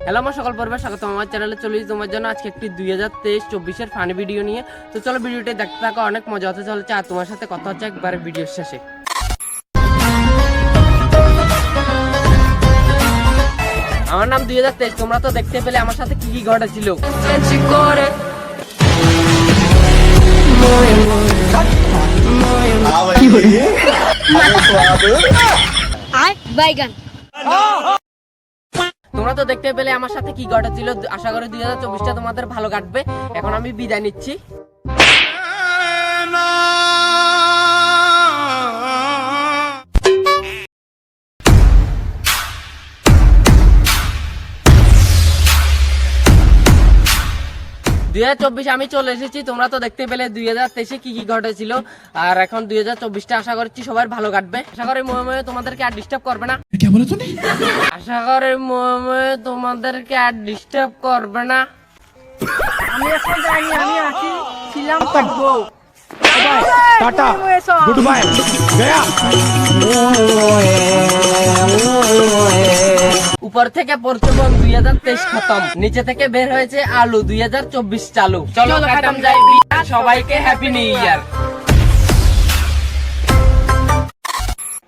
Hello আমার সকল পরিবার, স্বাগতম আমার চ্যানেলে। চলে তোমার জন্য আজকে একটি 2023-24-এর ফানি ভিডিও নিয়ে। তো চলো ভিডিওটি দেখতে থাকো, অনেক মজা হতে চলেছে আর তোমার সাথে কথা হচ্ছে একবারে ভিডিওর শেষে। আমার নাম 2023, তোমরা তো দেখতে পেলে আমার সাথে কি কি ঘটেছিল। তোমরা তো দেখতে পেলে আমার সাথে কি ঘটেছিল। আশা করি 2024টা তোমাদের ভালো কাটবে। এখন আমি বিদায় নিচ্ছি। আমি চলে এসেছি। তোমরা তো দেখতে পেলে 2023-এ কি কি ঘটেছিল, আর এখন 2024টা আশা করছি সবার ভালো কাটবে। আশা করি ময়ে তোমাদেরকে আর ডিস্টার্ব করবে না। আশা করি ময়ে তোমাদেরকে আর ডিস্টার্ব করবে না। আমি এখন জানি, আমি আছি ছিলাম থাকবো। Tata good bye Gaya. উপর থেকে পড়ছে 2023 খতম, নিচে থেকে বের হয়েছে আলু 2024 চালু। চলো কাটাম যাই বিয়া, সবাইকে হ্যাপি নিউ ইয়ার।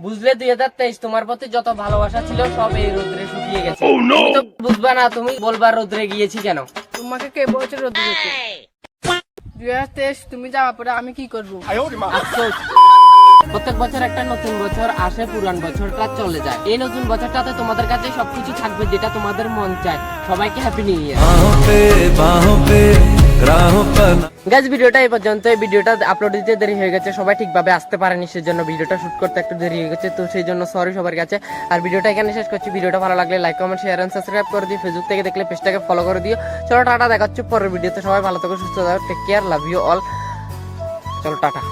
বুঝলে 2023 তোমার প্রতি যত ভালোবাসা ছিল সব এই রোদ্রে শুকিয়ে গেছে। তুমি তো বুঝবা না, তুমি বলবা রোদ্রে গিয়েছি কেন। তোমাকে কে বলছে রোদে যেতে? 2023 তুমি যাওয়ার পরে আমি কি করবো? আফসোস, প্রত্যেক বছর একটা নতুন বছর আসে, পুরান বছরটা চলে যায়। এই নতুন বছরটাতে তোমাদের কাছে সবকিছু থাকবে যেটা তোমাদের মন চায়। সবাইকে হ্যাপি নিউ ইয়ার। গাইস, ভিডিওটা এই পর্যন্ত। এই ভিডিওটা আপলোড দিতে দেরি হয়ে গেছে, সবাই ঠিকভাবে আসতে পারেনি, সেজন্য ভিডিওটা শুট করতে একটু দেরি হয়ে গেছে। তো সেই জন্য সরি সবার কাছে। আর ভিডিওটা এখানে শেষ করছি। ভিডিওটা ভালো লাগলে like, comment, share and subscribe করে দিও। ফেসবুক থেকে দেখলে পেজটাকে ফলো করে দিও। চলো টাটা, দেখা হচ্ছে পরের ভিডিওতে। সবাই ভালো থাকো, সুস্থ থাকো, take care, love you all. চলো টাটা।